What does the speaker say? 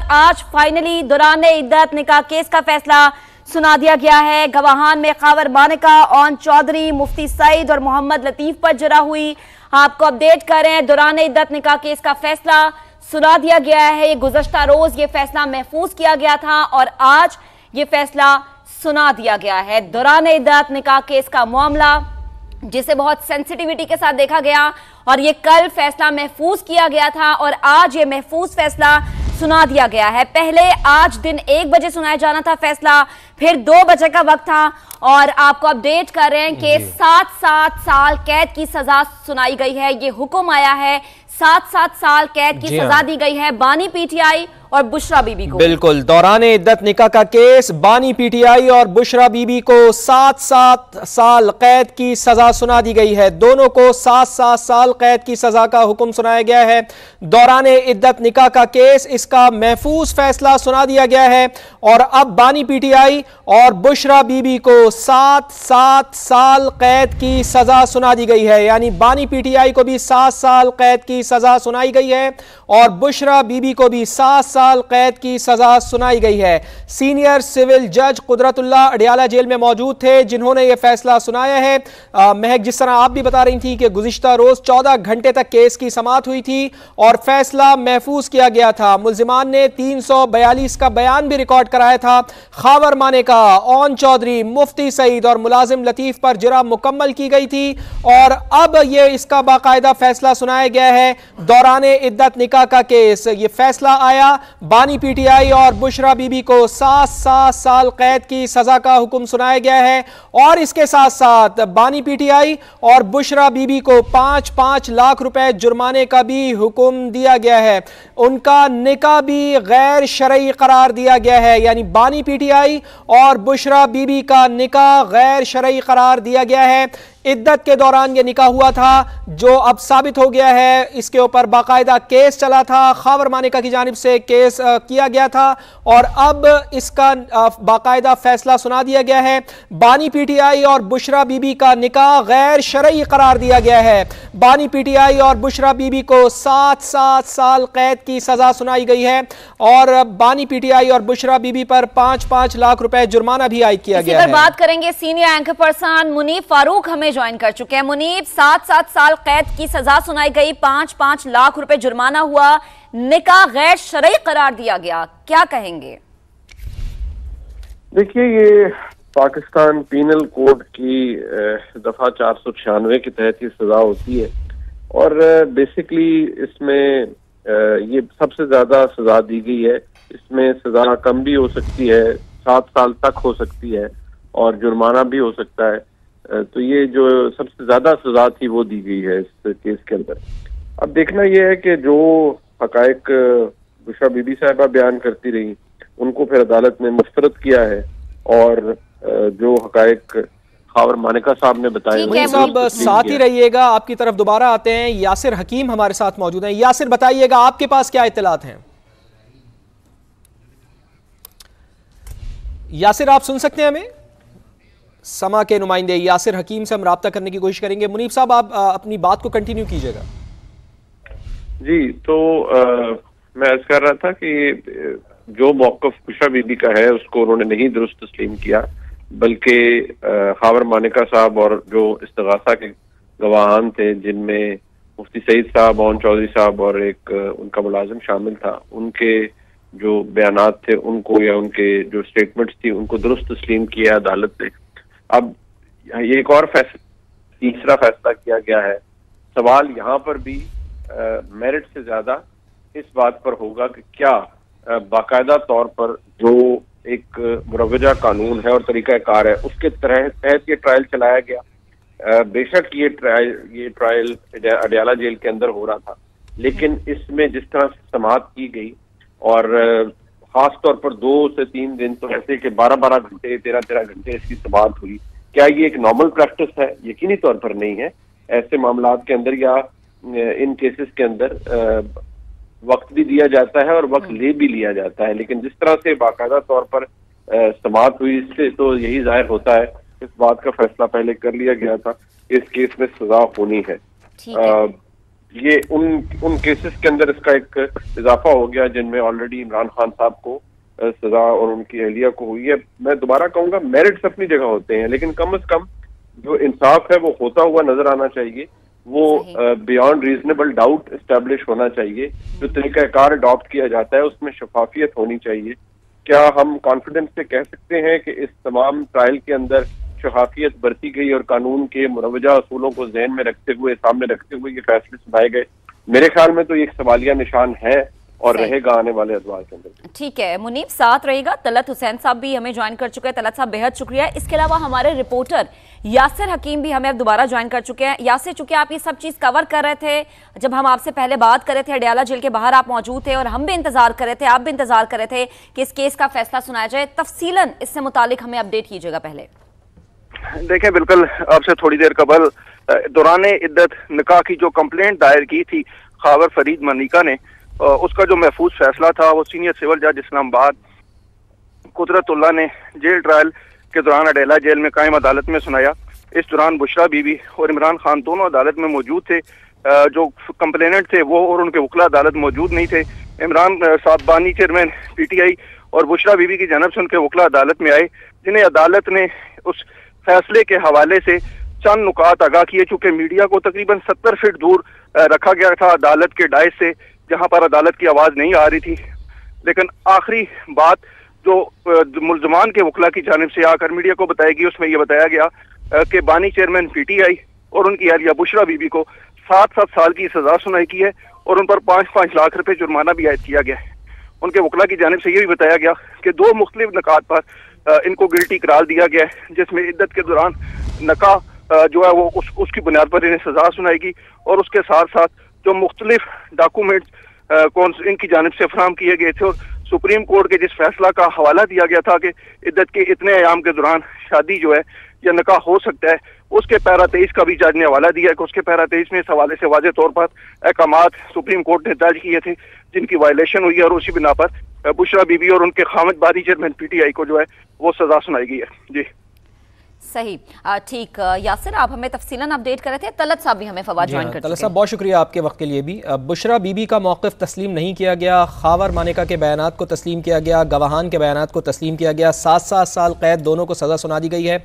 बाद आज फाइनली दौरान इद्दत निकाह केस का फैसला सुना दिया गया है। गवाहान में खावर मानिका, ओन चौधरी, मुफ्ती सईद और मोहम्मद लतीफ पर जरा हुई। आपको अपडेट कर रहे हैं, दौरान इद्दत निकाह केस का फैसला सुना दिया गया है। ये गुज़श्ता रोज ये फैसला महफूज किया गया था और आज ये फैसला सुना दिया गया है। दौरान इद्दत निकाह केस का मामला जिसे बहुत सेंसिटिविटी के साथ देखा गया और ये कल फैसला महफूज किया गया था और आज ये महफूज फैसला सुना दिया गया है। पहले आज दिन 1 बजे सुनाया जाना था फैसला, फिर 2 बजे का वक्त था और आपको अपडेट कर रहे हैं कि 7-7 साल कैद की सजा सुनाई गई है। ये हुक्म आया है, 7-7 साल कैद की सजा दी गई है बानी पीटीआई और बुशरा बीबी को। बिल्कुल, दौरान इद्दत निकाह का केस बानी पीटीआई और बुशरा बीबी को 7-7 साल कैद की सजा सुना दी गई है। दोनों को 7-7 साल कैद की सजा का हुक्म सुनाया गया है। दौरान इद्दत निकाह का केस, इसका महफूज फैसला सुना दिया गया है और अब बानी पीटीआई और बुशरा बीबी को 7-7 साल कैद की सजा सुना दी गई है। यानी बानी पीटीआई को भी 7 साल कैद की सजा सुनाई गई है और बुशरा बीबी को भी 7 साल कैद की सजा सुनाई गई है। सीनियर सिविल जज कुदरतुल्लाह अडियाला जेल में मौजूद थे जिन्होंने यह फैसला सुनाया है। महक, जिस तरह आप भी बता रही थी कि गुज़िश्ता रोज 14 घंटे तक केस की समाअत हुई थी और फैसला महफूज किया गया था। मुल्जिमान ने 342 का बयान भी रिकॉर्ड कराया था। खावर मानिका, ओन चौधरी, मुफ्ती सईद और मुलाजिम लतीफ पर जरा मुकम्मल की गई थी और अब ये इसका बाकायदा फैसला सुनाया गया है। दौरान इद्दत निकाह का केस, ये फैसला आया, बानी पीटीआई और बुशरा बीबी को 7-7 साल कैद की सजा का हुक्म सुनाया गया है और इसके साथ साथ बानी पीटीआई और बुशरा बीबी को 5-5 लाख रुपए जुर्माने का भी हुक्म दिया गया है। उनका निकाह भी गैर शरई करार दिया गया है। यानी बानी पीटीआई और बुशरा बीबी का निकाह गैर शरई करार दिया गया है। इद्दत के दौरान यह निकाह हुआ था जो अब साबित हो गया है। इसके ऊपर बाकायदा केस चला था, खावर मानिका की जानिब से केस किया गया था और अब इसका बाकायदा फैसला सुना दिया गया है। बानी पीटीआई और बुशरा बीबी का निकाह गैर शरई करार दिया गया है। बानी पीटीआई और बुशरा बीबी को 7-7 साल कैद की सजा सुनाई गई है और बानी पीटीआई और बुशरा बीबी पर 5-5 लाख रुपए जुर्माना भी आयद किया गया है। बात करेंगे senior anchor person Munib Farooq हमें ज्वाइन कर चुके हैं। मुनीब, 7-7 साल कैद की सजा सुनाई गई, 5-5 लाख रुपए जुर्माना हुआ, निकाह गैर शरई करार दिया गया, क्या कहेंगे? देखिए, ये पाकिस्तान पीनल कोड की दफा 496 के तहत ये सजा होती है और बेसिकली इसमें ये सबसे ज्यादा सजा दी गई है। इसमें सजा कम भी हो सकती है, 7 साल तक हो सकती है और जुर्माना भी हो सकता है। तो ये जो सबसे ज्यादा सजा थी वो दी गई है इस केस के अंदर। अब देखना यह है कि जो हकायक बुशरा बीबी साहिबा बयान करती रही उनको फिर अदालत ने मुस्तरद किया है और जो हकायक खावर मानिका साहब ने बताया। साहब साथ ही रहिएगा, आपकी तरफ दोबारा आते हैं। यासिर हकीम हमारे साथ मौजूद हैं। यासिर, बताइएगा आपके पास क्या इत्तलात हैं? यासिर, आप सुन सकते हैं हमें? समा के नुमाइंदे यासिर हकीम से हम राब्ता करने की कोशिश करेंगे। मुनीब साहब, आप अपनी बात को कंटिन्यू कीजिएगा। जी, तो मैं अर्ज कर रहा था कि जो मौक़िफ़ बुशरा बीबी का है उसको उन्होंने नहीं दुरुस्त तस्लीम किया, बल्कि खावर मानिका साहब और जो इस्तिगासा के गवाहान थे जिनमें मुफ्ती सईद साहब, ओन चौधरी साहब और एक उनका मुलाजिम शामिल था, उनके जो बयानात थे उनको या उनके जो स्टेटमेंट्स थी उनको दुरुस्त तस्लीम किया अदालत ने। अब ये एक और तीसरा फैसला किया गया है। सवाल यहाँ पर भी मेरिट से ज्यादा इस बात पर होगा कि क्या बाकायदा तौर पर जो एक मुरव्वजा कानून है और तरीकाकार है उसके तहत ये ट्रायल चलाया गया। बेशक ये ट्रायल अडियाला जेल के अंदर हो रहा था, लेकिन इसमें जिस तरह से समाअत की गई और खास तौर पर 2 से 3 दिन तो ऐसे कि 12-12 घंटे 13-13 घंटे इसकी समाअत हुई, क्या ये एक नॉर्मल प्रैक्टिस है? यकीनी तौर पर नहीं है। ऐसे मामलात के अंदर या इन केसेस के अंदर वक्त भी दिया जाता है और वक्त ले भी लिया जाता है, लेकिन जिस तरह से बाकायदा तौर पर समाअत हुई इससे तो यही जाहिर होता है इस बात का फैसला पहले कर लिया गया था इस केस में सजा होनी है। ये उन केसेस के अंदर इसका एक इजाफा हो गया जिनमें ऑलरेडी इमरान खान साहब को सजा और उनकी अहलिया को हुई है। मैं दोबारा कहूंगा, मेरिट्स अपनी जगह होते हैं, लेकिन कम से कम जो इंसाफ है वो होता हुआ नजर आना चाहिए, वो बियॉन्ड रीजनेबल डाउट एस्टेब्लिश होना चाहिए। जो तरीकाकार अडॉप्ट किया जाता है उसमें शफाफियत होनी चाहिए। क्या हम कॉन्फिडेंस से कह सकते हैं कि इस तमाम ट्रायल के अंदर शफाफियत बरती गई और कानून के मुरवजा असूलों को जहन में रखते हुए, सामने रखते हुए ये फैसले सुनाए गए? मेरे ख्याल में तो ये एक सवालिया निशान है और रहेगा आने वाले अदवार के अंदर। ठीक है मुनीब, साथ रहेगा। तलत हुसैन साहब भी हमें ज्वाइन कर चुके हैं। तलत साहब बेहद शुक्रिया। इसके अलावा हमारे रिपोर्टर यासिर हकीम भी हमें अब दोबारा ज्वाइन कर चुके हैं। यासिर, चूंकि आप ये सब चीज कवर कर रहे थे, जब हम आपसे पहले बात कर रहे थे अडयाला जेल के बाहर आप मौजूद थे और हम भी इंतजार कर रहे थे, आप भी इंतजार कर रहे थे कि इस केस का फैसला सुनाया जाए। तफसीलन इससे मुतालिक हमें अपडेट कीजिएगा। पहले देखें, बिल्कुल आपसे थोड़ी देर कबल दौरान इद्दत निकाह की जो कंप्लेंट दायर की थी खावर फरीद मनिका ने, उसका जो महफूज फैसला था वो सीनियर सिविल जज इस्लामाबाद कुदरतुल्लाह ने जेल ट्रायल के दौरान अडेला जेल में कायम अदालत में सुनाया। इस दौरान बुशरा बीबी और इमरान खान दोनों अदालत में मौजूद थे। जो कंप्लेनेंट थे वो और उनके वकला अदालत मौजूद नहीं थे। इमरान साहब बानी चेयरमैन PTI और बुशरा बीबी की जानब से उनके वकला अदालत में आए, जिन्हें अदालत ने उस फैसले के हवाले से चंद नुकात आगाह किए। चूंकि मीडिया को तकरीबन 70 फीट दूर रखा गया था अदालत के डायस से, जहां पर अदालत की आवाज नहीं आ रही थी, लेकिन आखिरी बात जो मुल्जमान के वकला की जानिब से आकर मीडिया को बताई गई, उसमें यह बताया गया कि बानी चेयरमैन PTI और उनकी अहलिया बुशरा बीबी को 7-7 साल की सजा सुनाई की है और उन पर 5-5 लाख रुपए जुर्माना भी आयद किया गया है। उनके वकला की जानिब से यह भी बताया गया कि 2 मुख्तलिफ नकात पर इनको गिल्टी करार दिया गया है, जिसमें इद्दत के दौरान नकाह जो है वो उसकी बुनियाद पर इन्हें सजा सुनाएगी और उसके साथ साथ जो मुख्तलिफ डॉक्यूमेंट्स इनकी जानिब से फराहम किए गए थे और सुप्रीम कोर्ट के जिस फैसला का हवाला दिया गया था कि इद्दत के इतने अयाम के दौरान शादी जो है या निकाह हो सकता है, उसके पैरा 23 का भी जज ने हवाला दिया है कि उसके पैरा 23 में इस हवाले से वाज़ेह तौर पर अहकामात सुप्रीम कोर्ट ने दर्ज किए थे जिनकी वायलेशन हुई है और उसी बिना पर बुशरा बीबी और उनके खामद बानी चेयरमैन PTI को जो है वो सजा सुनाई गई है। जी सही, ठीक। यासिर, आप हमें तफसीलन अपडेट कर रहे थे। तलत साहब भी हमें फवाद ज्वाइन कर चुके हैं। तलत साहब, बहुत शुक्रिया आपके वक्त के लिए भी। बुशरा बीबी का मौक़िफ़ तस्लीम नहीं किया गया, खावर मानिका के बयानात को तस्लीम किया गया, गवाहान के बयानात को तस्लीम किया गया, 7-7 साल कैद दोनों को सज़ा सुना दी गई है।